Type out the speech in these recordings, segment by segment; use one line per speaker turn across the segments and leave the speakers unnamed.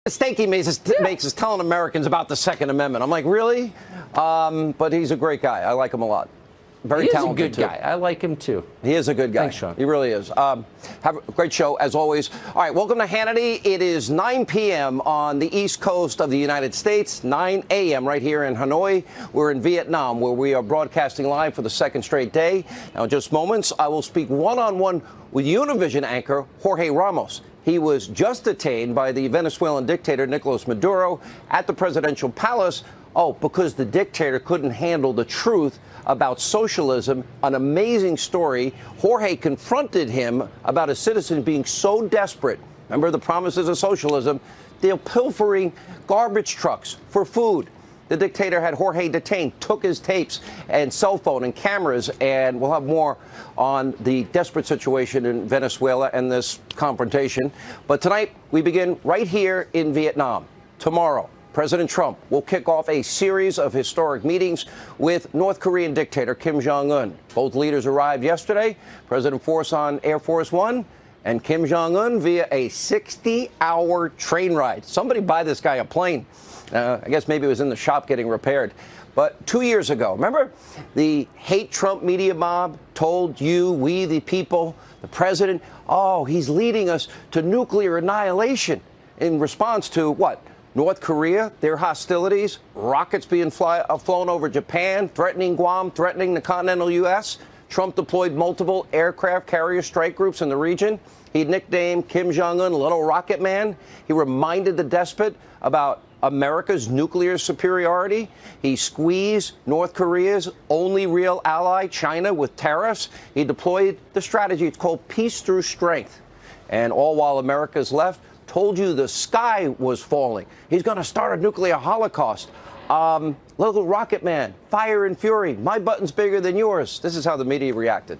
mistake he makes is telling Americans about the Second Amendment. I'm like, really? But he's a great guy. I like him a lot. Very talented.
He's a good guy. I like him, too.
He is a good guy.
Thanks, Sean.
He really is. Have a great show, as always. All right, welcome to Hannity. It is 9 p.m. on the East Coast of the United States, 9 a.m. right here in Hanoi. We're in Vietnam, where we are broadcasting live for the second straight day. Now, in just moments, I will speak one-on-one with Univision anchor Jorge Ramos. He was just detained by the Venezuelan dictator Nicolas Maduro at the presidential palace. Oh, because the dictator couldn't handle the truth about socialism. An amazing story. Jorge confronted him about a citizen being so desperate. Remember the promises of socialism? They're pilfering garbage trucks for food. The dictator had Jorge detained, took his tapes and cell phone and cameras, and we'll have more on the desperate situation in Venezuela and this confrontation. But tonight, we begin right here in Vietnam. Tomorrow, President Trump will kick off a series of historic meetings with North Korean dictator Kim Jong-un. Both leaders arrived yesterday. President Force on Air Force One and Kim Jong-un via a 60-hour train ride. Somebody buy this guy a plane. I guess maybe it was in the shop getting repaired. But 2 years ago, remember the hate Trump media mob told you, we the people, the president, oh, he's leading us to nuclear annihilation in response to what? North Korea, their hostilities, rockets being flown over Japan, threatening Guam, threatening the continental U.S. Trump deployed multiple aircraft carrier strike groups in the region. He nicknamed Kim Jong-un Little Rocket Man. He reminded the despot about America's nuclear superiority. He squeezed North Korea's only real ally, China, with tariffs. He deployed the strategy. It's called peace through strength. And all while America's left told you the sky was falling. He's going to start a nuclear holocaust. Little Rocket Man, fire and fury. My button's bigger than yours. This is how the media reacted.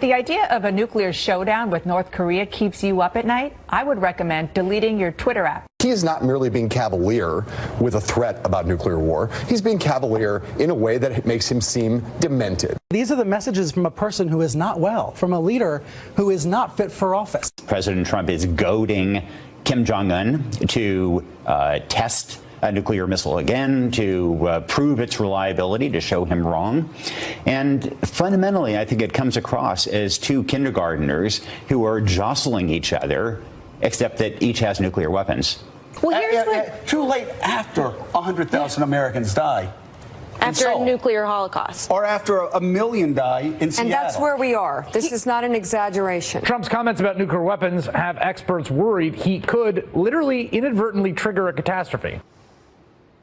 The idea of a nuclear showdown with North Korea keeps you up at night? I would recommend deleting your Twitter app.
He is not merely being cavalier with a threat about nuclear war. He's being cavalier in a way that makes him seem demented.
These are the messages from a person who is not well, from a leader who is not fit for office.
President Trump is goading Kim Jong-un to test a nuclear missile again, to prove its reliability, to show him wrong. And fundamentally, I think it comes across as two kindergartners who are jostling each other, except that each has nuclear weapons.
Well, here's too late after 100,000 Americans die.
After a nuclear holocaust.
Or after a million die in Seattle.
And that's where we are. This is not an exaggeration.
Trump's comments about nuclear weapons have experts worried he could literally inadvertently trigger a catastrophe.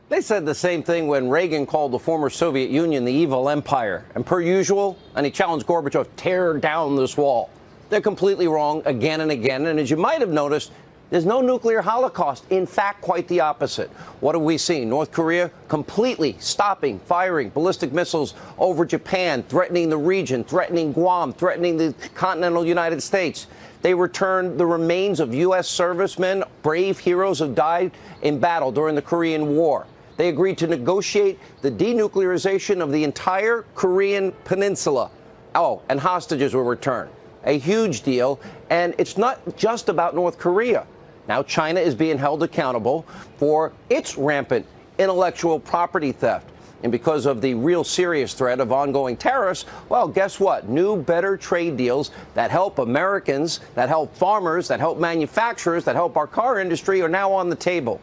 They said the same thing when Reagan called the former Soviet Union the evil empire. And per usual, and he challenged Gorbachev, tear down this wall. They're completely wrong again and again. And as you might have noticed, there's no nuclear holocaust. In fact, quite the opposite. What have we seen? North Korea completely stopping firing ballistic missiles over Japan, threatening the region, threatening Guam, threatening the continental United States. They returned the remains of U.S. servicemen, brave heroes who died in battle during the Korean War. They agreed to negotiate the denuclearization of the entire Korean peninsula. Oh, and hostages were returned. A huge deal. And it's not just about North Korea. Now China is being held accountable for its rampant intellectual property theft. And because of the real serious threat of ongoing tariffs, well, guess what? New, better trade deals that help Americans, that help farmers, that help manufacturers, that help our car industry are now on the table.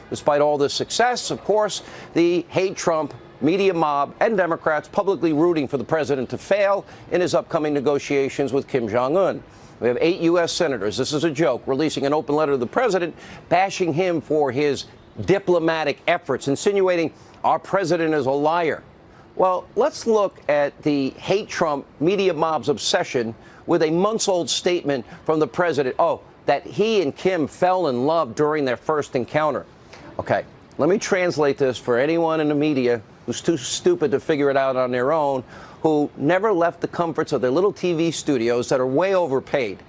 Despite all this success, of course, the hate Trump media mob and Democrats publicly rooting for the president to fail in his upcoming negotiations with Kim Jong-un. We have 8 U.S. senators, this is a joke, releasing an open letter to the president, bashing him for his diplomatic efforts, insinuating our president is a liar. Well, let's look at the hate Trump media mob's obsession with a months-old statement from the president, that he and Kim fell in love during their first encounter. Okay, let me translate this for anyone in the media who's too stupid to figure it out on their own, who never left the comforts of their little TV studios that are way overpaid.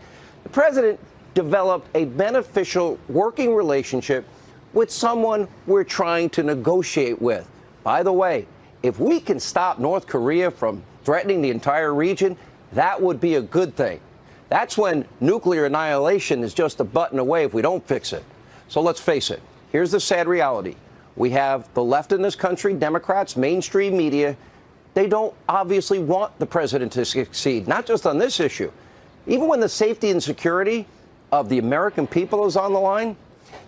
The president developed a beneficial working relationship with someone we're trying to negotiate with. By the way, if we can stop North Korea from threatening the entire region, that would be a good thing. That's when nuclear annihilation is just a button away if we don't fix it. So let's face it. Here's the sad reality. We have the left in this country, Democrats, mainstream media. They don't obviously want the president to succeed, not just on this issue. Even when the safety and security of the American people is on the line,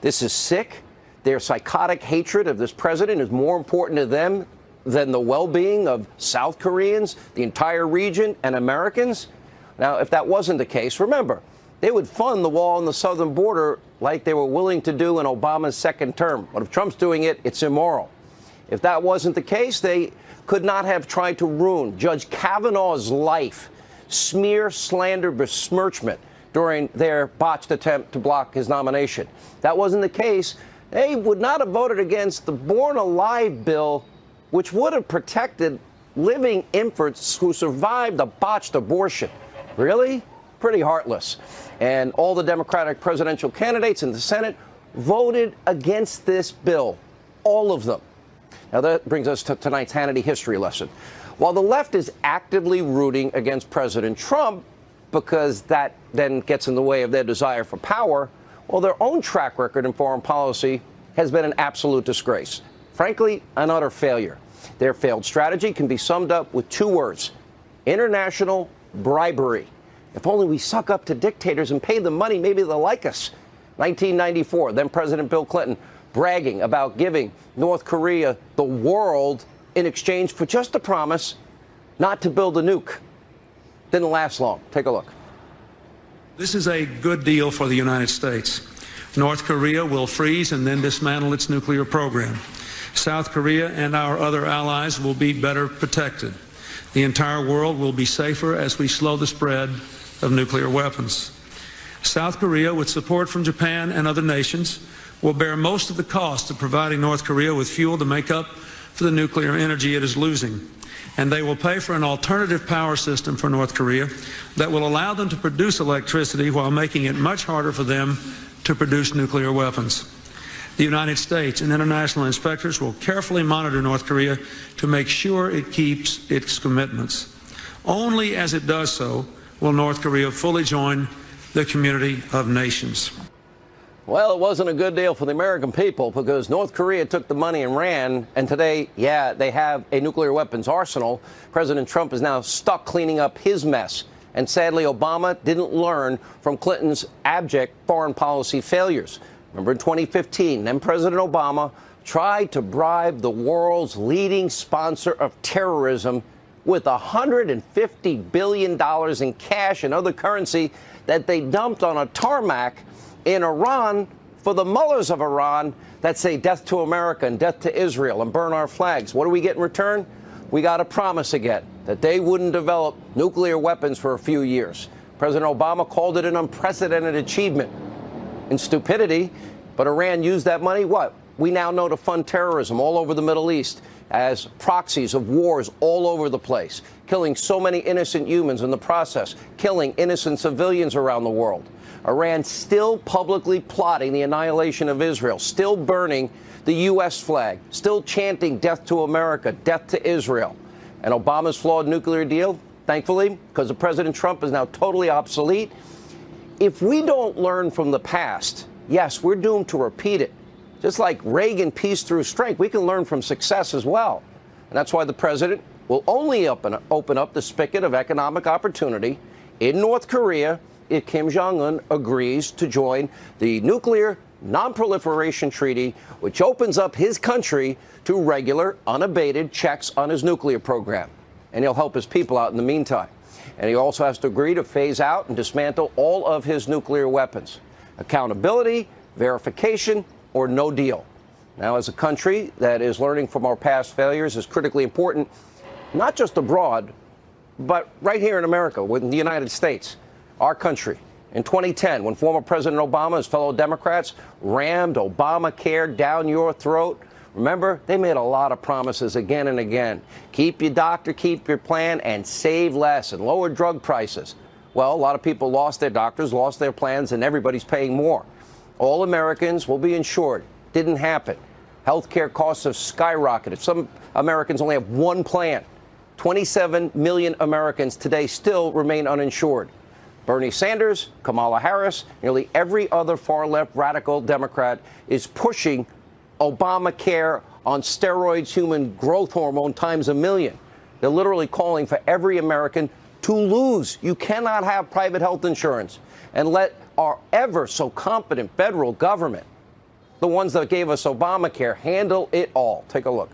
this is sick. Their psychotic hatred of this president is more important to them than the well-being of South Koreans, the entire region, and Americans. Now, if that wasn't the case, remember, they would fund the wall on the southern border like they were willing to do in Obama's second term. But if Trump's doing it, it's immoral. If that wasn't the case, they could not have tried to ruin Judge Kavanaugh's life, smear, slander, besmirchment during their botched attempt to block his nomination. If that wasn't the case, they would not have voted against the Born Alive bill, which would have protected living infants who survived a botched abortion. Really? Pretty heartless. And all the Democratic presidential candidates in the Senate voted against this bill. All of them. Now that brings us to tonight's Hannity history lesson. While the left is actively rooting against President Trump because that then gets in the way of their desire for power, well, their own track record in foreign policy has been an absolute disgrace. Frankly, an utter failure. Their failed strategy can be summed up with two words: international bribery. If only we suck up to dictators and pay them money, maybe they'll like us. 1994, then President Bill Clinton bragging about giving North Korea the world in exchange for just a promise not to build a nuke. Didn't last long. Take a look.
This is a good deal for the United States. North Korea will freeze and then dismantle its nuclear program. South Korea and our other allies will be better protected. The entire world will be safer as we slow the spread of nuclear weapons. South Korea, with support from Japan and other nations, will bear most of the cost of providing North Korea with fuel to make up for the nuclear energy it is losing. And they will pay for an alternative power system for North Korea that will allow them to produce electricity while making it much harder for them to produce nuclear weapons. The United States and international inspectors will carefully monitor North Korea to make sure it keeps its commitments. Only as it does so will North Korea fully join the community of nations.
Well, it wasn't a good deal for the American people because North Korea took the money and ran. And today, yeah, they have a nuclear weapons arsenal. President Trump is now stuck cleaning up his mess. And sadly, Obama didn't learn from Clinton's abject foreign policy failures. Remember in 2015, then President Obama tried to bribe the world's leading sponsor of terrorism with $150 billion in cash and other currency that they dumped on a tarmac in Iran for the mullahs of Iran that say death to America and death to Israel and burn our flags. What do we get in return? We got a promise again that they wouldn't develop nuclear weapons for a few years. President Obama called it an unprecedented achievement in stupidity, but Iran used that money, what? We now know to fund terrorism all over the Middle East as proxies of wars all over the place, killing so many innocent humans in the process, killing innocent civilians around the world. Iran still publicly plotting the annihilation of Israel, still burning the U.S. flag, still chanting death to America, death to Israel. And Obama's flawed nuclear deal, thankfully, because of President Trump, is now totally obsolete. If we don't learn from the past, yes, we're doomed to repeat it. Just like Reagan, peace through strength, we can learn from success as well. And that's why the president will only open up the spigot of economic opportunity in North Korea if Kim Jong-un agrees to join the Nuclear Non-Proliferation Treaty, which opens up his country to regular, unabated checks on his nuclear program. And he'll help his people out in the meantime. And he also has to agree to phase out and dismantle all of his nuclear weapons. Accountability, verification, or no deal. Now, as a country that is learning from our past failures is critically important, not just abroad, but right here in America, within the United States, our country. In 2010, when former President Obama and his fellow Democrats rammed Obamacare down your throat, remember, they made a lot of promises again and again. Keep your doctor, keep your plan, and save less, and lower drug prices. Well, a lot of people lost their doctors, lost their plans, and everybody's paying more. All Americans will be insured. Didn't happen. Healthcare costs have skyrocketed. Some Americans only have one plan. 27 million Americans today still remain uninsured. Bernie Sanders, Kamala Harris, nearly every other far-left radical Democrat is pushing Obamacare on steroids, human growth hormone times a million. They're literally calling for every American to lose. You cannot have private health insurance and let our ever so competent federal government, the ones that gave us Obamacare, handle it all. Take a look.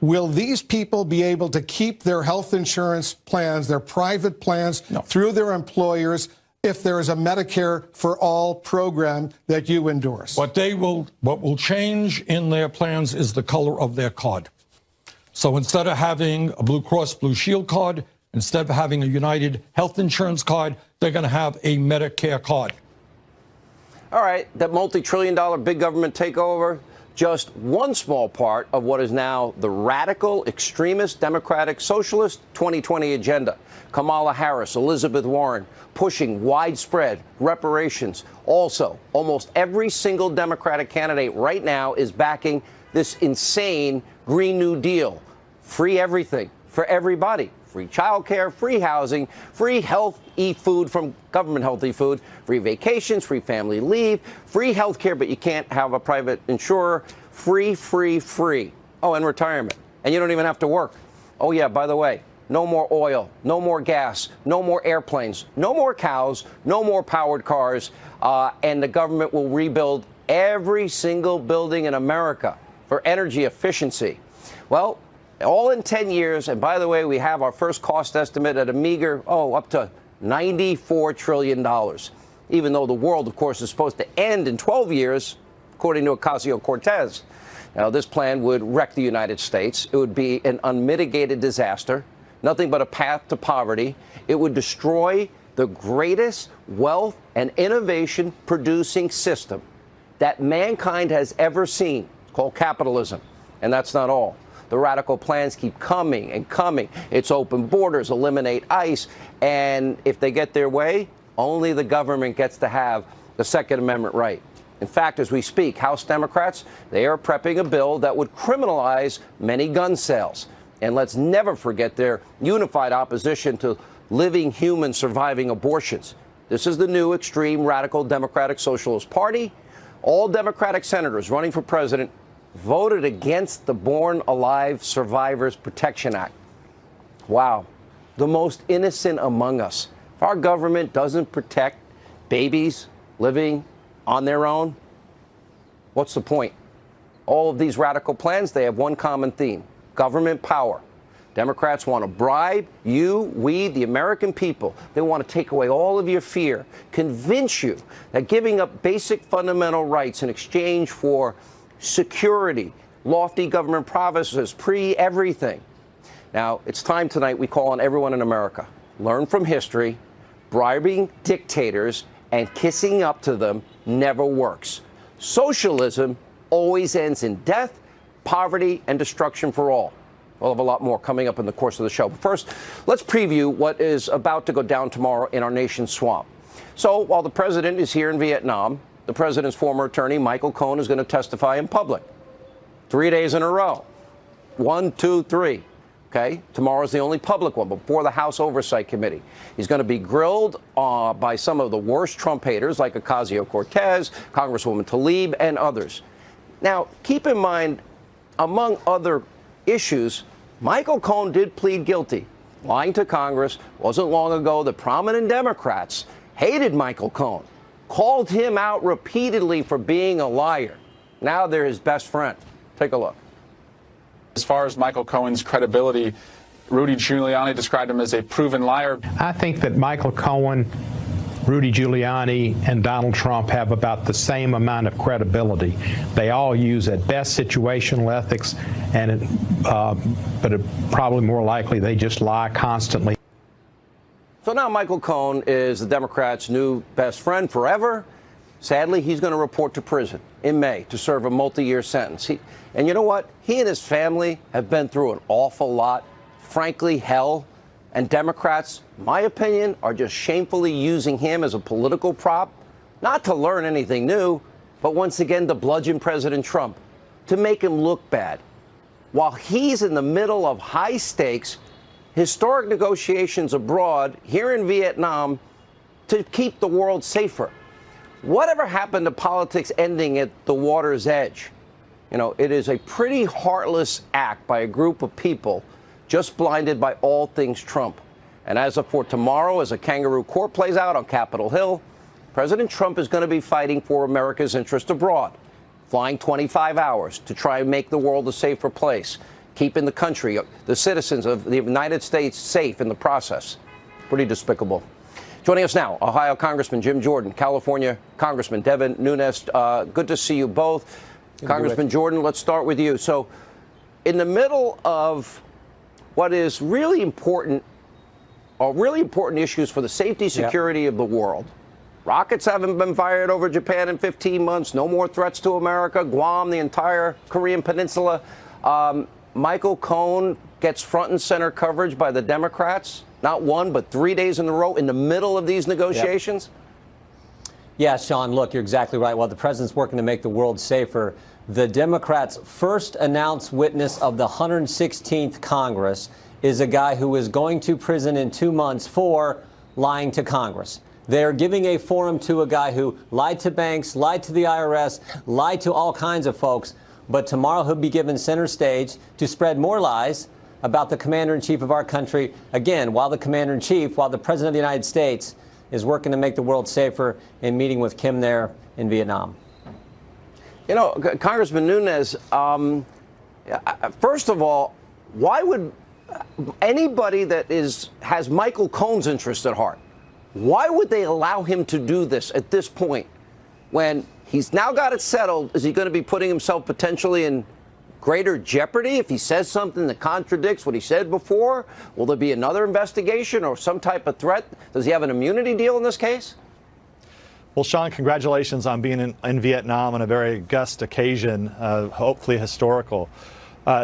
Will these people be able to keep their health insurance plans, their private plans, through their employers if there is a Medicare for All program that you endorse?
What will change in their plans is the color of their card. So instead of having a Blue Cross Blue Shield card, instead of having a United Health Insurance card, they're going to have a Medicare card.
All right, that multi-trillion-dollar big government takeover, just one small part of what is now the radical, extremist, democratic, socialist 2020 agenda. Kamala Harris, Elizabeth Warren, pushing widespread reparations. Also, almost every single Democratic candidate right now is backing this insane Green New Deal. Free everything for everybody. Free childcare, free housing, free healthy food from government healthy food, free vacations, free family leave, free health care, but you can't have a private insurer. Free, free, free. Oh, and retirement. And you don't even have to work. Oh, yeah, by the way, no more oil, no more gas, no more airplanes, no more cows, no more powered cars, and the government will rebuild every single building in America for energy efficiency. Well, all in 10 years, and by the way, we have our first cost estimate at a meager, up to $94 trillion. Even though the world, of course, is supposed to end in 12 years, according to Ocasio-Cortez. Now, this plan would wreck the United States. It would be an unmitigated disaster, nothing but a path to poverty. It would destroy the greatest wealth and innovation producing system that mankind has ever seen. It's called capitalism. And that's not all. The radical plans keep coming and coming. It's open borders, eliminate ICE, and if they get their way, only the government gets to have the Second Amendment right. In fact, as we speak, House Democrats, they are prepping a bill that would criminalize many gun sales. And let's never forget their unified opposition to living humans surviving abortions. This is the new extreme radical Democratic Socialist Party. All Democratic senators running for president voted against the Born Alive Survivors Protection Act. Wow, the most innocent among us. If our government doesn't protect babies living on their own, what's the point? All of these radical plans, they have one common theme: government power. Democrats want to bribe you, we, the American people. They want to take away all of your fear, convince you that giving up basic fundamental rights in exchange for security, lofty government promises, everything. Now, it's time tonight we call on everyone in America. Learn from history. Bribing dictators and kissing up to them never works. Socialism always ends in death, poverty, and destruction for all. We'll have a lot more coming up in the course of the show. But first, let's preview what is about to go down tomorrow in our nation's swamp. So while the president is here in Vietnam, the president's former attorney, Michael Cohen, is going to testify in public 3 days in a row. 1, 2, 3. Okay? Tomorrow's the only public one before the House Oversight Committee. He's going to be grilled by some of the worst Trump haters like Ocasio-Cortez, Congresswoman Tlaib, and others. Now, keep in mind, among other issues, Michael Cohen did plead guilty. Lying to Congress. Wasn't long ago that prominent Democrats hated Michael Cohen, called him out repeatedly for being a liar. Now they're his best friend. Take a look.
As far as Michael Cohen's credibility, Rudy Giuliani described him as a proven liar.
I think that Michael Cohen, Rudy Giuliani, and Donald Trump have about the same amount of credibility. They all use, at best, situational ethics, but probably more likely they just lie constantly.
So now Michael Cohen is the Democrats' new best friend forever. Sadly, he's going to report to prison in May to serve a multi-year sentence. And you know what? He and his family have been through an awful lot. Frankly, hell. And Democrats, in my opinion, are just shamefully using him as a political prop, not to learn anything new, but once again to bludgeon President Trump, to make him look bad. While he's in the middle of high-stakes, historic negotiations abroad, here in Vietnam, to keep the world safer. Whatever happened to politics ending at the water's edge? You know, it is a pretty heartless act by a group of people just blinded by all things Trump. And as of for tomorrow, as a kangaroo court plays out on Capitol Hill, President Trump is going to be fighting for America's interest abroad, flying 25 hours to try and make the world a safer place, keeping the country, the citizens of the United States safe in the process. Pretty despicable. Joining us now, Ohio Congressman Jim Jordan, California Congressman Devin Nunes. Good to see you both. Congressman Jordan, let's start with you. So in the middle of what is really important issues for the safety, security of the world, rockets haven't been fired over Japan in 15 months, no more threats to America, Guam, the entire Korean Peninsula. Michael Cohen gets front and center coverage by the Democrats, not 1, but 3 days in a row in the middle of these negotiations.
Yeah, Sean, look, you're exactly right. While the president's working to make the world safer, the Democrats' first announced witness of the 116th Congress is a guy who is going to prison in 2 months for lying to Congress. They're giving a forum to a guy who lied to banks, lied to the IRS, lied to all kinds of folks. But tomorrow he'll be given center stage to spread more lies about the commander-in-chief of our country. Again, while the commander-in-chief, while the president of the United States is working to make the world safer in meeting with Kim there in Vietnam.
You know, Congressman Nunes, first of all, why would anybody that has Michael Cohen's interest at heart, why would they allow him to do this at this point when he's now got it settled? Is he going to be putting himself potentially in greater jeopardy if he says something that contradicts what he said before? Will there be another investigation or some type of threat? Does he have an immunity deal in this case?
Well, Sean, congratulations on being in Vietnam on a very august occasion, hopefully historical.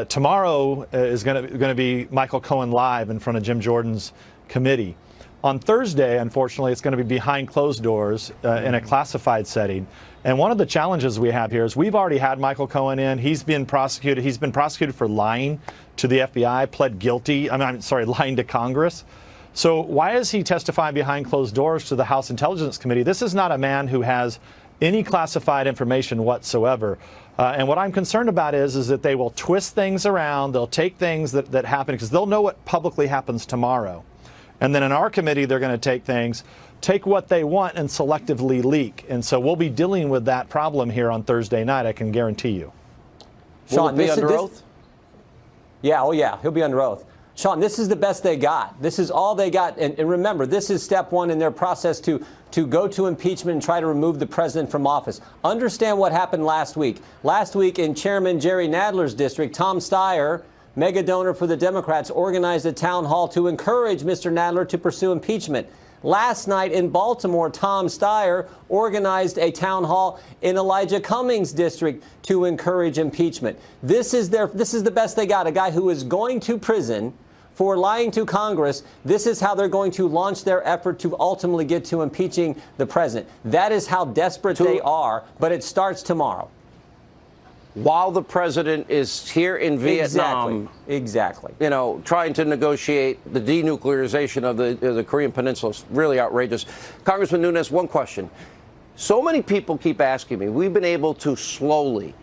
Tomorrow is going to be Michael Cohen live in front of Jim Jordan's committee. On Thursday, unfortunately, it's going to be behind closed doors in a classified setting. And one of the challenges we have here is we've already had Michael Cohen in. He's been prosecuted. He's been prosecuted for lying to the FBI, pled guilty. Lying to Congress. So why is he testifying behind closed doors to the House Intelligence Committee? This is not a man who has any classified information whatsoever. And what I'm concerned about is that they will twist things around. They'll take things that happen because they'll know what publicly happens tomorrow. And then in our committee, they're going to take what they want and selectively leak. And so we'll be dealing with that problem here on Thursday night, I can guarantee you.
Sean,
will it be under oath?
Yeah, oh yeah, he'll be under oath. Sean, this is the best they got. This is all they got. And remember, this is step one in their process to go to impeachment and try to remove the president from office. Understand what happened last week. Last week in Chairman Jerry Nadler's district, Tom Steyer, mega donor for the Democrats, organized a town hall to encourage Mr. Nadler to pursue impeachment. Last night in Baltimore, Tom Steyer organized a town hall in Elijah Cummings' district to encourage impeachment. This is the best they got. A guy who is going to prison for lying to Congress. This is how they're going to launch their effort to ultimately get to impeaching the president. That is how desperate they are, but it starts tomorrow.
While the president is here in Vietnam,
exactly,
you know, trying to negotiate the denuclearization of the Korean Peninsula is really outrageous. Congressman Nunes, one question. So many people keep asking me, we've been able to slowly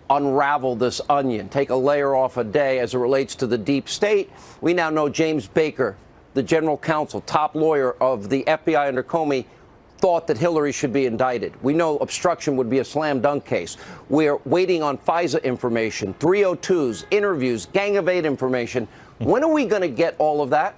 unravel this onion, take a layer off a day as it relates to the deep state. We now know James Baker, the general counsel, top lawyer of the FBI under Comey, thought that Hillary should be indicted. We know obstruction would be a slam dunk case. We're waiting on FISA information, 302s, interviews, Gang of Eight information. When are we going to get all of that?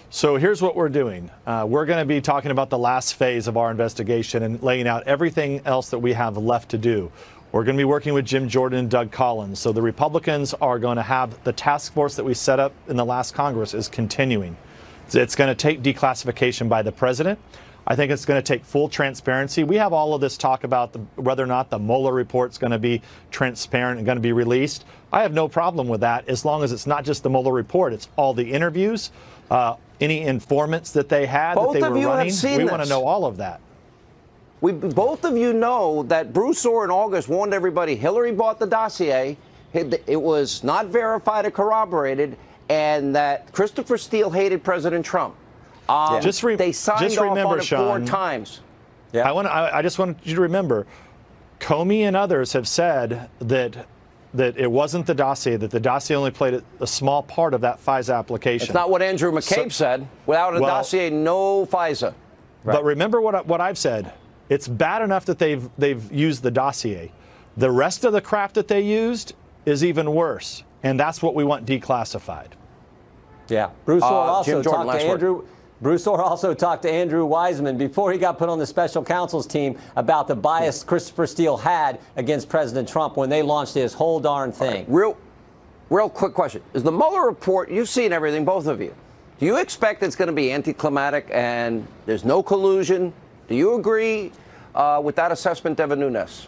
So here's what we're doing. We're going to be talking about the last phase of our investigation and laying out everything else that we have left to do. We're going to be working with Jim Jordan and Doug Collins. So the Republicans are going to have the task force that we set up in the last Congress is continuing. It's going to take declassification by the president. I think it's going to take full transparency. We have all of this talk about whether or not the Mueller report's going to be transparent and going to be released. I have no problem with that as long as it's not just the Mueller report. It's all the interviews, any informants that they had that they were running. We want to know all of that.
Both of you know that Bruce Orr in August warned everybody Hillary bought the dossier. It was not verified or corroborated, and that Christopher Steele hated President Trump. They signed off on it 4 times.
Yeah. I just want you to remember, Comey and others have said that it wasn't the dossier, that the dossier only played a small part of that FISA application.
It's not what Andrew McCabe said. Without a dossier, no FISA.
But remember what I've said. It's bad enough that they've used the dossier. The rest of the crap that they used is even worse, and that's what we want declassified.
Yeah, Bruce Orr also talked to Andrew Wiseman before he got put on the special counsel's team about the bias Christopher Steele had against President Trump when they launched this whole darn thing.
Real quick question. Is the Mueller report, you've seen everything, both of you. Do you expect it's going to be anticlimactic and there's no collusion? Do you agree with that assessment, Devin Nunes?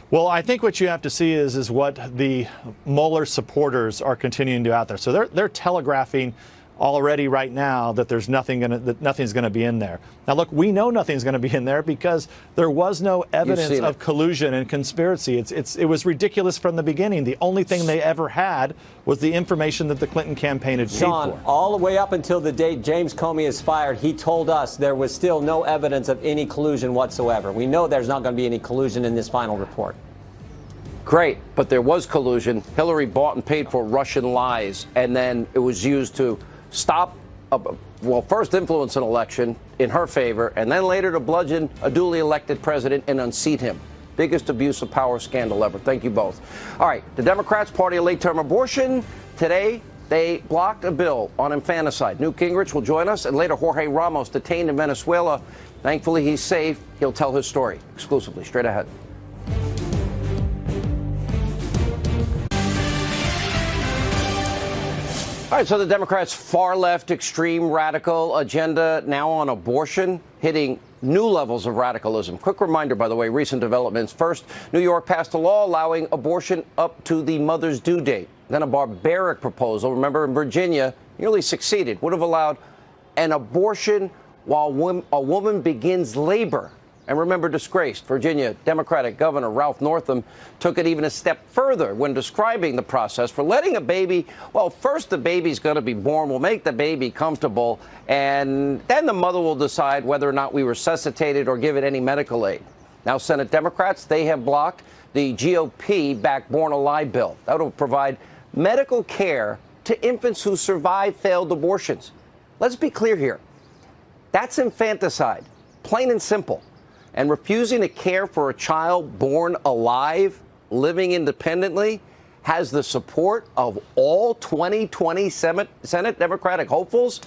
Well, I think what you have to see is what the Mueller supporters are continuing to do out there. So they're telegraphing already right now that nothing's going to be in there. Now, look, we know nothing's going to be in there because there was no evidence of collusion and conspiracy. It was ridiculous from the beginning. The only thing they ever had was the information that the Clinton campaign had paid for.
All the way up until the date James Comey is fired, he told us there was still no evidence of any collusion whatsoever. We know there's not going to be any collusion in this final report.
Great, but there was collusion. Hillary bought and paid for Russian lies, and then it was used to stop, first influence an election in her favor, and then later to bludgeon a duly elected president and unseat him. Biggest abuse of power scandal ever. Thank you both. All right, the Democrats party a late-term abortion. Today, they blocked a bill on infanticide. Newt Gingrich will join us, and later Jorge Ramos, detained in Venezuela. Thankfully, he's safe. He'll tell his story exclusively. Straight ahead. All right, so the Democrats' far-left, extreme, radical agenda now on abortion, hitting new levels of radicalism. Quick reminder, by the way, recent developments. First, New York passed a law allowing abortion up to the mother's due date. Then a barbaric proposal, remember in Virginia, nearly succeeded, would have allowed an abortion while a woman begins labor. And remember, disgraced Virginia Democratic Governor Ralph Northam took it even a step further when describing the process for letting a baby, first the baby's going to be born, we'll make the baby comfortable, and then the mother will decide whether or not we resuscitate it or give it any medical aid. Now, Senate Democrats, they have blocked the GOP-backed Born Alive bill. That will provide medical care to infants who survive failed abortions. Let's be clear here. That's infanticide, plain and simple. And refusing to care for a child born alive, living independently, has the support of all 2020 Senate Democratic hopefuls,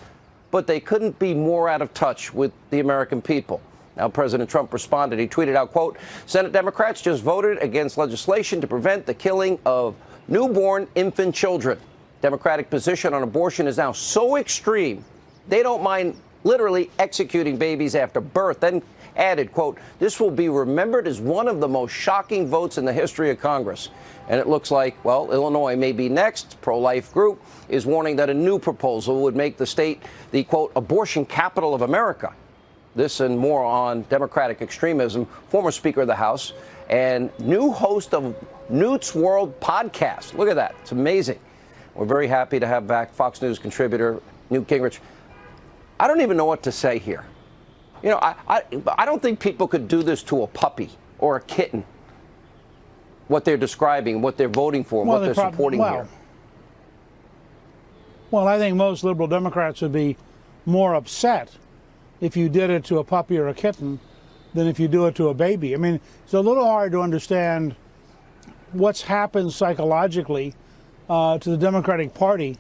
but they couldn't be more out of touch with the American people. Now, President Trump responded. He tweeted out, quote, Senate Democrats just voted against legislation to prevent the killing of newborn infant children. Democratic position on abortion is now so extreme, they don't mind literally executing babies after birth. Then added, quote, this will be remembered as one of the most shocking votes in the history of Congress. And it looks like, Illinois may be next. Pro-life group is warning that a new proposal would make the state the, quote, abortion capital of America. This and more on Democratic extremism. Former Speaker of the House and new host of Newt's World podcast. Look at that. It's amazing. We're very happy to have back Fox News contributor Newt Gingrich. I don't even know what to say here. You know, I don't think people could do this to a puppy or a kitten, what they're describing, what they're voting for, what they're supporting here.
Well, I think most liberal Democrats would be more upset if you did it to a puppy or a kitten than if you do it to a baby. I mean, it's a little hard to understand what's happened psychologically to the Democratic Party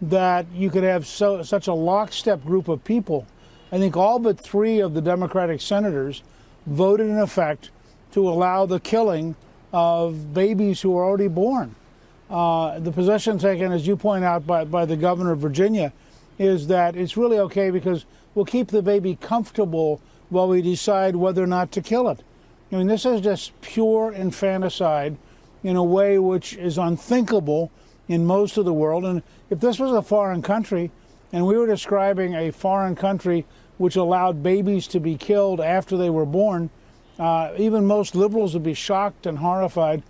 that you could have such a lockstep group of people. I think all but 3 of the Democratic senators voted in effect to allow the killing of babies who are already born. The position taken, as you point out, by the governor of Virginia is that it's really okay because we'll keep the baby comfortable while we decide whether or not to kill it. I mean, this is just pure infanticide in a way which is unthinkable in most of the world. And if this was a foreign country, and we were describing a foreign country which allowed babies to be killed after they were born, even most liberals would be shocked and horrified.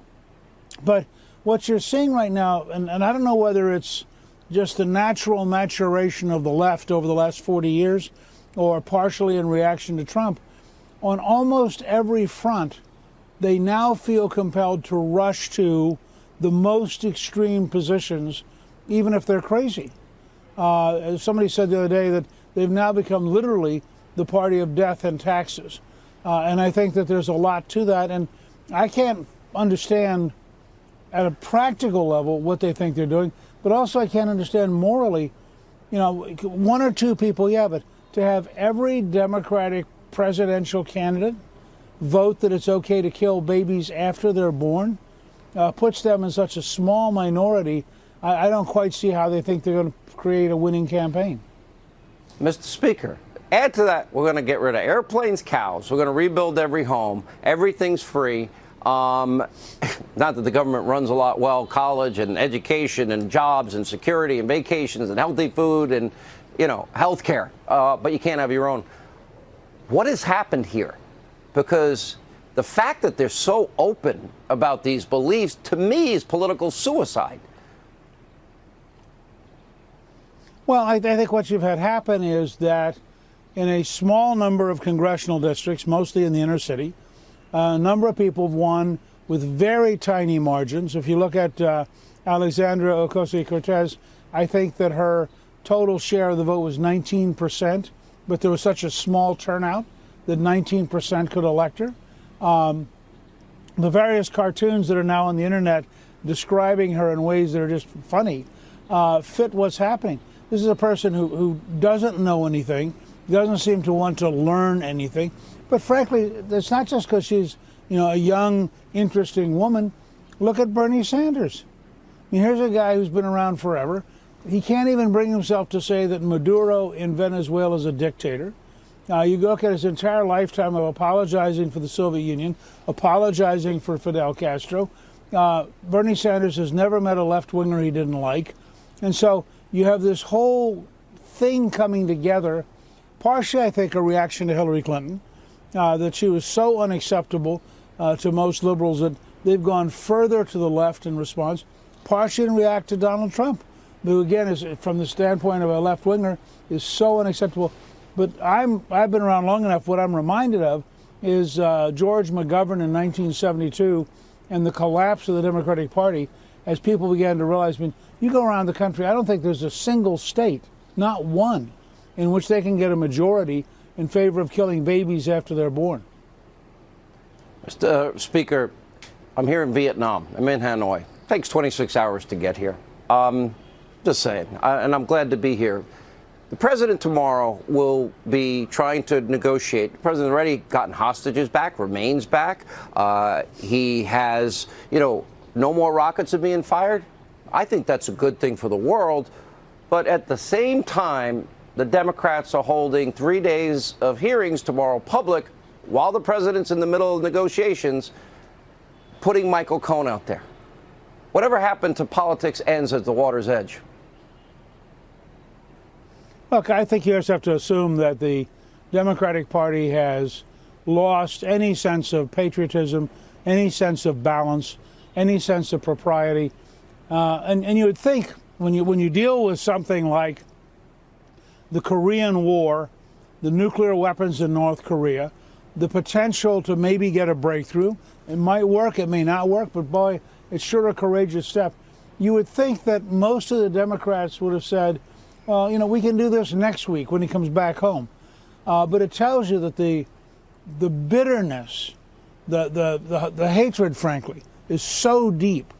But what you're seeing right now, and I don't know whether it's just the natural maturation of the left over the last 40 years, or partially in reaction to Trump. On almost every front, they now feel compelled to rush to the most extreme positions, even if they're crazy. Somebody said the other day that they've now become literally the party of death and taxes. And I think that there's a lot to that. And I can't understand at a practical level what they think they're doing, but also I can't understand morally, one or two people, yeah, but to have every Democratic presidential candidate vote that it's okay to kill babies after they're born puts them in such a small minority. I don't quite see how they think they're going to create a winning campaign.
Mr. Speaker, add to that, we're going to get rid of airplanes, cows. We're going to rebuild every home. Everything's free. Not that the government runs a lot well, college and education and jobs and security and vacations and healthy food and, health care. But you can't have your own. What has happened here? Because the fact that they're so open about these beliefs, to me, is political suicide.
Well, I think what you've had happen is that in a small number of congressional districts, mostly in the inner city, a number of people have won with very tiny margins. If you look at Alexandra Ocasio-Cortez, I think that her total share of the vote was 19%, but there was such a small turnout that 19% could elect her. The various cartoons that are now on the internet describing her in ways that are just funny fit what's happening. This is a person who doesn't know anything, doesn't seem to want to learn anything. But frankly, it's not just because she's, a young, interesting woman. Look at Bernie Sanders. I mean, here's a guy who's been around forever. He can't even bring himself to say that Maduro in Venezuela is a dictator. You look at his entire lifetime of apologizing for the Soviet Union, apologizing for Fidel Castro. Bernie Sanders has never met a left-winger he didn't like. And so you have this whole thing coming together, partially, I think, a reaction to Hillary Clinton, that she was so unacceptable to most liberals that they've gone further to the left in response, partially in react to Donald Trump, who, again, is, from the standpoint of a left-winger, is so unacceptable. But I've been around long enough. What I'm reminded of is George McGovern in 1972 and the collapse of the Democratic Party as people began to realize, you go around the country, I don't think there's a single state, not one, in which they can get a majority in favor of killing babies after they're born.
Mr. Speaker, I'm here in Vietnam. I'm in Hanoi. It takes 26 hours to get here. Just saying, and I'm glad to be here. The president tomorrow will be trying to negotiate. The president's already gotten hostages back, remains back. He has, no more rockets are being fired. I think that's a good thing for the world. But at the same time, the Democrats are holding 3 days of hearings tomorrow public while the president's in the middle of negotiations, putting Michael Cohen out there. Whatever happened to politics ends at the water's edge.
Look, I think you just have to assume that the Democratic Party has lost any sense of patriotism, any sense of balance, any sense of propriety. And you would think when you deal with something like the Korean War, the nuclear weapons in North Korea, the potential to maybe get a breakthrough, it might work, it may not work, but boy, it's sure a courageous step. You would think that most of the Democrats would have said, well, we can do this next week when he comes back home. But it tells you that the bitterness, the hatred, frankly, is so deep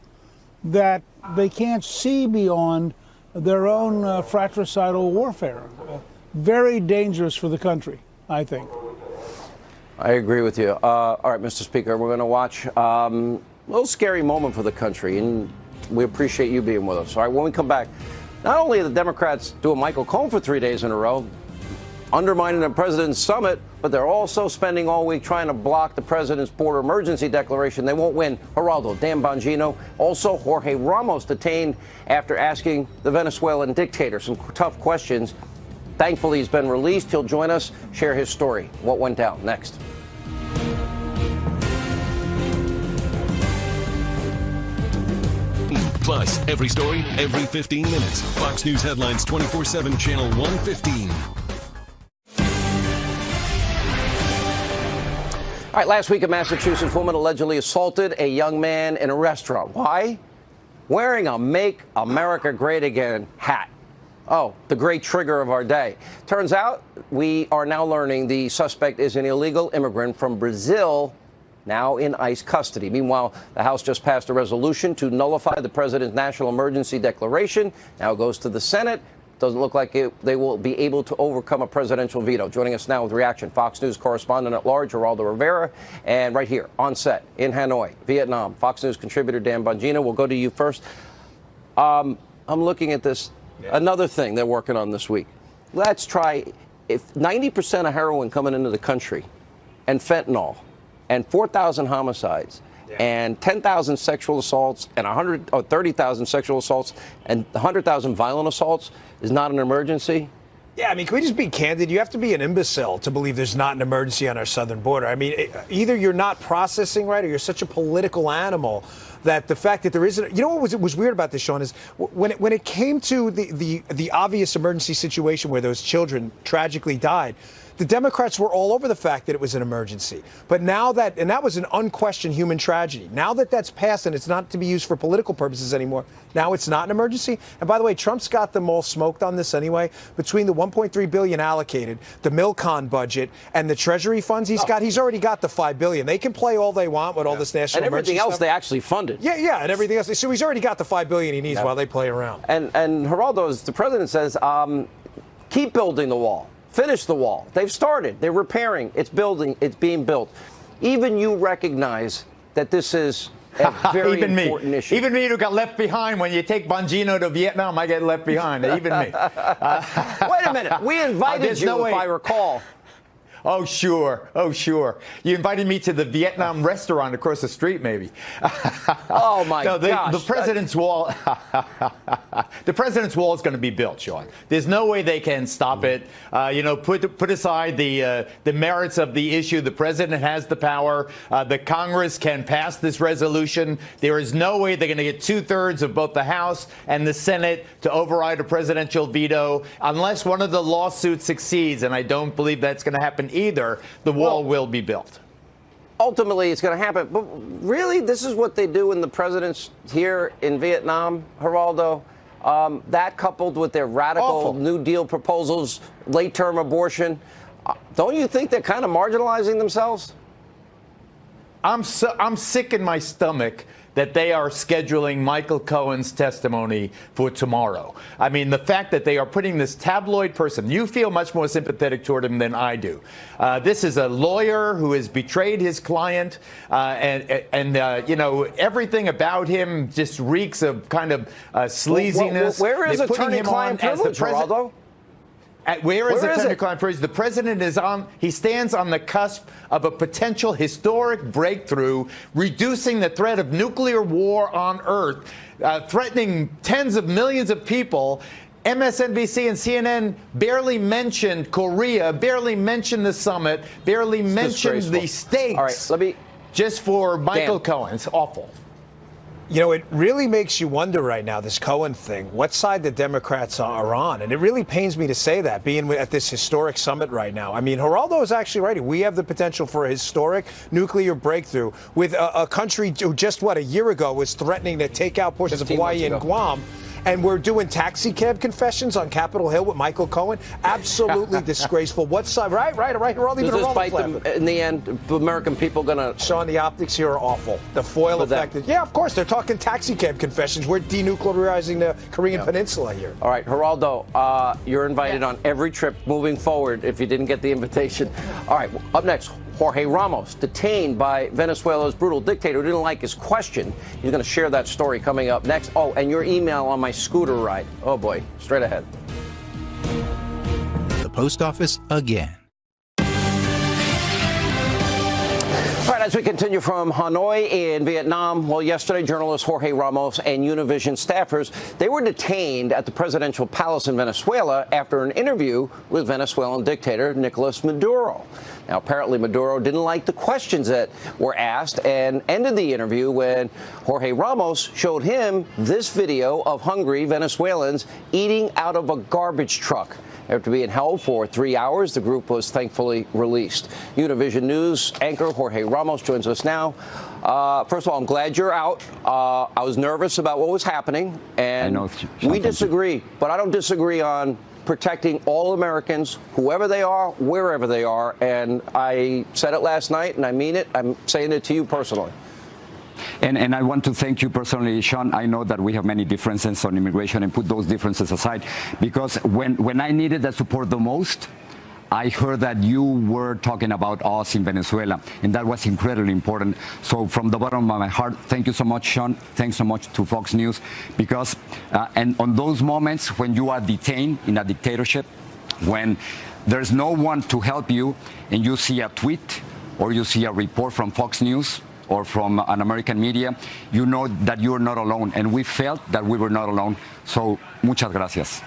that they can't see beyond their own fratricidal warfare. Very dangerous for the country, I think.
I agree with you. All right, Mr. Speaker, we're going to watch a little scary moment for the country, and we appreciate you being with us. All right, when we come back, not only are the Democrats doing Michael Cohen for 3 days in a row, undermining the president's summit, but they're also spending all week trying to block the president's border emergency declaration. They won't win. Geraldo, Dan Bongino, also Jorge Ramos detained after asking the Venezuelan dictator some tough questions. Thankfully, he's been released. He'll join us, share his story. What went down next?
Plus, every story, every 15 minutes. Fox News Headlines 24/7, Channel 115.
All right, last week a Massachusetts woman allegedly assaulted a young man in a restaurant. Why? Wearing a Make America Great Again hat. Oh, the great trigger of our day. Turns out we are now learning the suspect is an illegal immigrant from Brazil, now in ICE custody. Meanwhile, the House just passed a resolution to nullify the president's national emergency declaration. Now it goes to the Senate. Doesn't look like they will be able to overcome a presidential veto. Joining us now with reaction, Fox News correspondent at large, Geraldo Rivera, and right here on set in Hanoi, Vietnam, Fox News contributor Dan Bongino. We'll go to you first. I'm looking at this. Another thing they're working on this week. Let's try, if 90% of heroin coming into the country and fentanyl and 4,000 homicides and 10,000 sexual assaults and 30,000 sexual assaults and 100,000 violent assaults is not an emergency.
Yeah, I mean, can we just be candid? You have to be an imbecile to believe there's not an emergency on our southern border. I mean, either you're not processing right or you're such a political animal that the fact that there isn't, you know what was weird about this, Sean, is when it came to the obvious emergency situation where those children tragically died, the Democrats were all over the fact that it was an emergency. But now that was an unquestioned human tragedy. Now that that's passed and it's not to be used for political purposes anymore, now it's not an emergency. And by the way, Trump's got them all smoked on this anyway. Between the $1.3 billion allocated, the Milcon budget, and the Treasury funds he's already got the $5 billion. They can play all they want with all this national
and everything else
stuff.
They actually funded.
Yeah, and everything else. So he's already got the $5 billion he needs while they play around.
And Geraldo, as the president says, keep building the wall. Finish the wall. They've started. They're repairing. It's building. It's being built. Even you recognize that this is a very important issue.
Even me who got left behind. When you take Bongino to Vietnam, I get left behind. Even me.
Wait a minute. We invited you, if I recall.
Oh, sure. Oh, sure. You invited me to the Vietnam restaurant across the street, maybe.
Oh, my gosh.
The president's wall. The president's wall is going to be built, Sean. There's no way they can stop it. Put aside the merits of the issue. The president has the power. The Congress can pass this resolution. There is no way they're going to get 2/3 of both the House and the Senate to override a presidential veto unless one of the lawsuits succeeds, and I don't believe that's going to happen either. The wall will be built.
Ultimately, it's going to happen. But really, this is what they do when the president's here in Vietnam, Geraldo. That coupled with their radical New Deal proposals, late-term abortion, don't you think they're kind of marginalizing themselves?
I'm sick in my stomach that they are scheduling Michael Cohen's testimony for tomorrow. I mean, the fact that they are putting this tabloid person, you feel much more sympathetic toward him than I do. This is a lawyer who has betrayed his client, and everything about him just reeks of kind of sleaziness.
Where is attorney-client privilege, Geraldo?
Where is attorney-client privilege? The president he stands on the cusp of a potential historic breakthrough, reducing the threat of nuclear war on Earth, threatening tens of millions of people. MSNBC and CNN barely mentioned Korea, barely mentioned the summit, barely mentioned the stakes.
All right,
just for Michael Cohen. It's awful.
You know, it really makes you wonder right now, this Cohen thing, what side the Democrats are on. And it really pains me to say that, being at this historic summit right now. I mean, Geraldo is actually right. We have the potential for a historic nuclear breakthrough with a country who just, a year ago was threatening to take out portions of Hawaii and Guam. And we're doing taxi cab confessions on Capitol Hill with Michael Cohen. Absolutely disgraceful. What side? Right. Geraldo,
does this bite them in the end? The American people going to...
Sean, the optics here are awful. The foil effect. Yeah, of course. They're talking taxi cab confessions. We're denuclearizing the Korean Peninsula here.
All right, Geraldo, you're invited on every trip moving forward if you didn't get the invitation. All right, up next, Jorge Ramos, detained by Venezuela's brutal dictator who didn't like his question. He's going to share that story coming up next. Oh, and your email on my scooter ride. Oh, boy. Straight ahead.
The post office again.
All right, as we continue from Hanoi in Vietnam, well, yesterday, journalist Jorge Ramos and Univision staffers, they were detained at the presidential palace in Venezuela after an interview with Venezuelan dictator Nicolas Maduro. Now, apparently Maduro didn't like the questions that were asked and ended the interview when Jorge Ramos showed him this video of hungry Venezuelans eating out of a garbage truck. After being held for 3 hours, the group was thankfully released. Univision News anchor Jorge Ramos joins us now. First of all, I'm glad you're out. I was nervous about what was happening, and we disagree, but I don't disagree on protecting all Americans, whoever they are, wherever they are. And I said it last night, and I mean it. I'm saying it to you personally.
And I want to thank you personally, Sean. I know that we have many differences on immigration, and put those differences aside, because when I needed the support the most, I heard that you were talking about us in Venezuela, and that was incredibly important. So from the bottom of my heart, thank you so much, Sean. Thanks so much to Fox News, because and on those moments when you are detained in a dictatorship, when there's no one to help you, and you see a tweet or you see a report from Fox News or from an American media, you know that you're not alone, and we felt that we were not alone. So muchas gracias.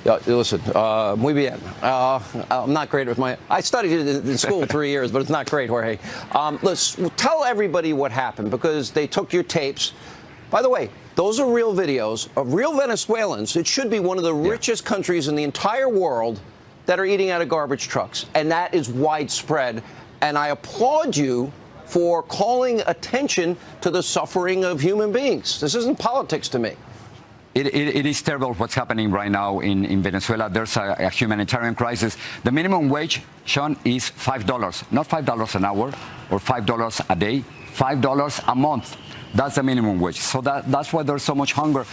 Yeah, listen, muy bien. I'm not great with I studied it in school 3 years, but it's not great, Jorge. Let's tell everybody what happened, because they took your tapes. By the way, those are real videos of real Venezuelans. It should be one of the richest countries in the entire world that are eating out of garbage trucks, and that is widespread. And I applaud you for calling attention to the suffering of human beings. This isn't politics to me.
It is terrible what's happening right now in Venezuela. There's a humanitarian crisis. The minimum wage, Sean, is $5. Not $5 an hour or $5 a day, $5 a month. That's the minimum wage. So that's why there's so much hunger.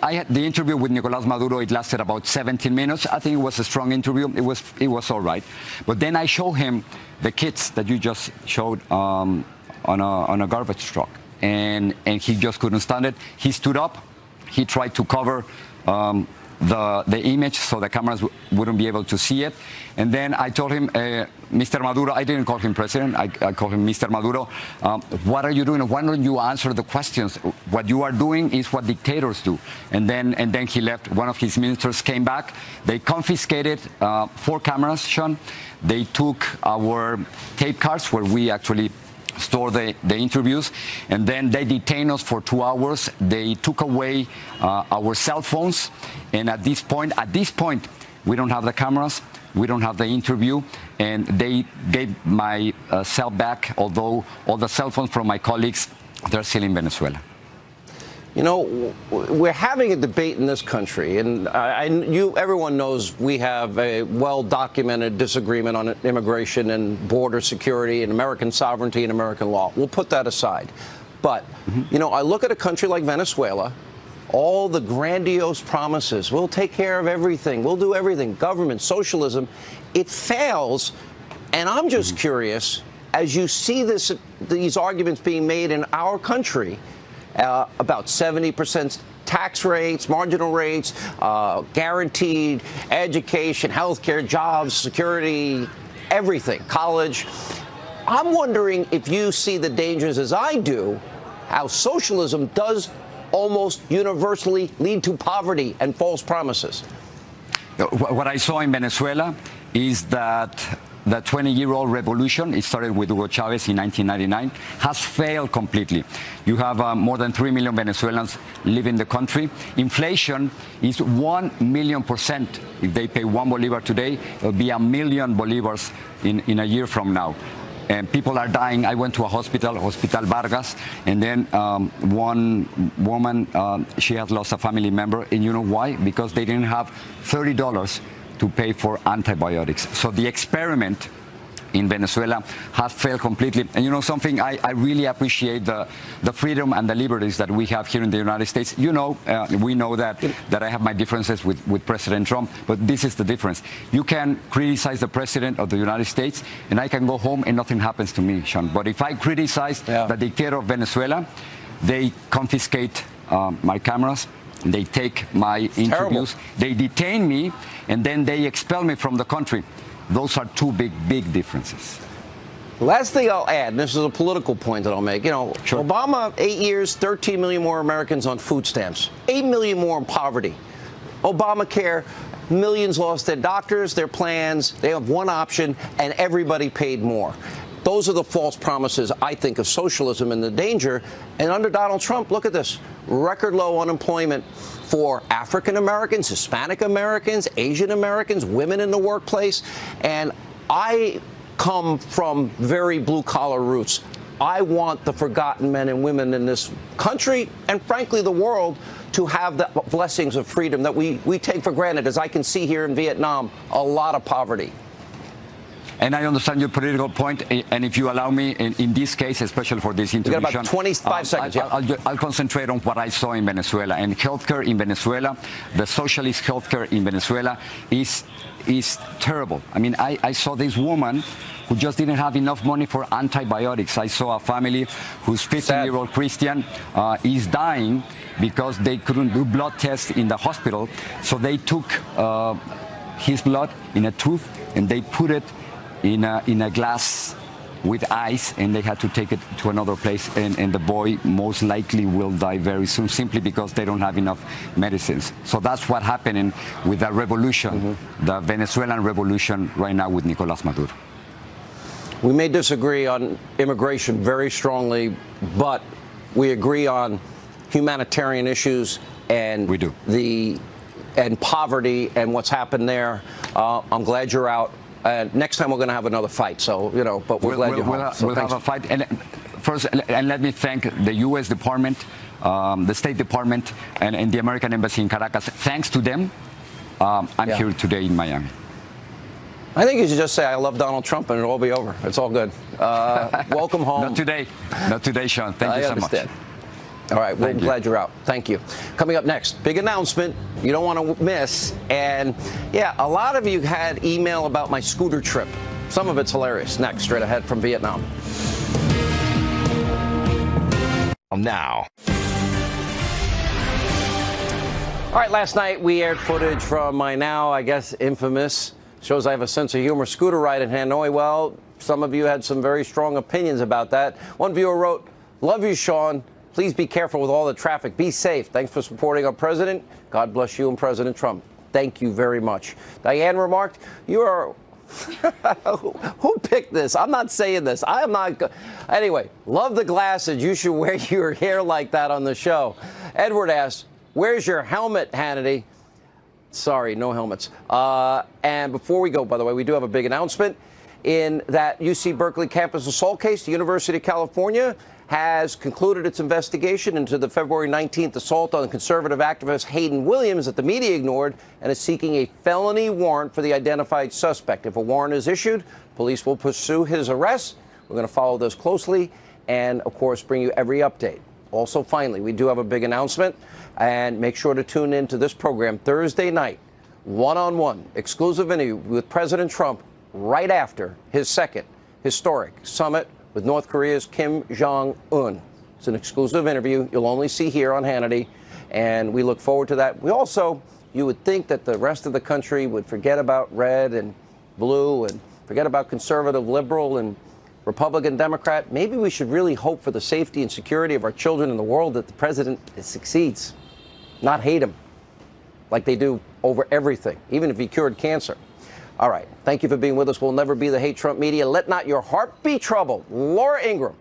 I had the interview with Nicolás Maduro. It lasted about 17 minutes. I think it was a strong interview. It was all right. But then I showed him the kids that you just showed on a garbage truck, and he just couldn't stand it. He stood up. He tried to cover the image so the cameras wouldn't be able to see it. And then I told him, Mr. Maduro, I didn't call him president, I called him Mr. Maduro, what are you doing? Why don't you answer the questions? What you are doing is what dictators do. And then he left. One of his ministers came back. They confiscated 4 cameras, Sean. They took our tape cards where we actually store the interviews, and then they detained us for 2 hours. They took away our cell phones, and at this point, we don't have the cameras, we don't have the interview, and they gave my cell back, although all the cell phones from my colleagues, they're still in Venezuela.
You know, we're having a debate in this country, and everyone knows we have a well-documented disagreement on immigration and border security and American sovereignty and American law. We'll put that aside. But, you know, I look at a country like Venezuela, all the grandiose promises, we'll take care of everything, we'll do everything, government, socialism, it fails. And I'm just curious, as you see these arguments being made in our country, about 70% tax rates, marginal rates, guaranteed education, health care, jobs, security, everything, college. I'm wondering if you see the dangers as I do, how socialism does almost universally lead to poverty and false promises.
What I saw in Venezuela is that the 20-year-old revolution, it started with Hugo Chavez in 1999, has failed completely. You have more than 3 million Venezuelans living in the country. Inflation is 1,000,000%. If they pay 1 bolivar today, it'll be 1,000,000 bolivars in a year from now. And people are dying. I went to a hospital, Hospital Vargas, and then one woman, she had lost a family member. And you know why? Because they didn't have $30 to pay for antibiotics. So the experiment in Venezuela has failed completely. And you know something, I really appreciate the freedom and the liberties that we have here in the United States. You know, we know that I have my differences with President Trump, but this is the difference. You can criticize the President of the United States, and I can go home and nothing happens to me, Sean. But if I criticize the dictator of Venezuela, they confiscate my cameras, they take my interviews, they detain me, and then they expel me from the country. Those are two big differences.
Last thing I'll add, and this is a political point that I'll make, you know, Obama, 8 years, 13 million more Americans on food stamps, 8 million more in poverty. Obamacare, Millions lost their doctors, their plans. They have one option, and everybody paid more. Those are the false promises, I think, of socialism and the danger. And under Donald Trump, look at this. Record low unemployment for African Americans, Hispanic Americans, Asian Americans, women in the workplace. And I come from very blue-collar roots. I want the forgotten men and women in this country and, frankly, the world to have the blessings of freedom that we take for granted. As I can see here in Vietnam, a lot of poverty.
And I understand your political point, and if you allow me, in this case, especially for this intervention,
you got about 25 seconds.
I'll concentrate on what I saw in Venezuela. And healthcare in Venezuela, the socialist healthcare in Venezuela is terrible. I mean, I saw this woman who just didn't have enough money for antibiotics. I saw a family whose 15-year-old Christian is dying because they couldn't do blood tests in the hospital. So they took his blood in a tube and they put it in a glass with ice, and they had to take it to another place, and the boy most likely will die very soon simply because they don't have enough medicines. So that's what's happening with the revolution, the Venezuelan revolution right now with Nicolás Maduro.
We may disagree on immigration very strongly, but we agree on humanitarian issues and
we do.
And poverty and what's happened there. I'm glad you're out. Next time we're going to have another fight. So, you know, but we're glad you're home.
We'll have a fight. And first, and let me thank the U.S. Department, the State Department, and the American Embassy in Caracas. Thanks to them, I'm here today in Miami.
I think you should just say, I love Donald Trump, and it'll all be over. It's all good. Welcome home.
Not today. Not today, Sean. Thank you so much.
All right, well, I'm glad you're out. Thank you. Coming up next, big announcement you don't want to miss. And, yeah, a lot of you had email about my scooter trip. Some of it's hilarious. Next, straight ahead from Vietnam.
Now.
All right, last night we aired footage from my now, I guess, infamous, shows I have a sense of humor, scooter ride in Hanoi. Well, some of you had some very strong opinions about that. One viewer wrote, "Love you, Sean. Please be careful with all the traffic. Be safe. Thanks for supporting our president. God bless you and President Trump." Thank you very much. Diane remarked, "You are..." Who picked this? I'm not saying this. I am not. Anyway, love the glasses. You should wear your hair like that on the show. Edward asked, "Where's your helmet, Hannity?" Sorry, no helmets. And before we go, by the way, we do have a big announcement. In that UC Berkeley campus assault case, the University of California has concluded its investigation into the February 19th assault on conservative activist Hayden Williams that the media ignored, and is seeking a felony warrant for the identified suspect. If a warrant is issued, police will pursue his arrest. We're going to follow this closely and, of course, bring you every update. Also, finally, we do have a big announcement, and make sure to tune in to this program Thursday night, one-on-one, exclusive interview with President Trump right after his second historic summit with North Korea's Kim Jong-un. It's an exclusive interview you'll only see here on Hannity, and we look forward to that. We also, you would think that the rest of the country would forget about red and blue and forget about conservative, liberal, and Republican, Democrat. Maybe we should really hope for the safety and security of our children in the world that the president succeeds, not hate him like they do over everything, even if he cured cancer. All right. Thank you for being with us. We'll never be the hate Trump media. Let not your heart be troubled. Laura Ingraham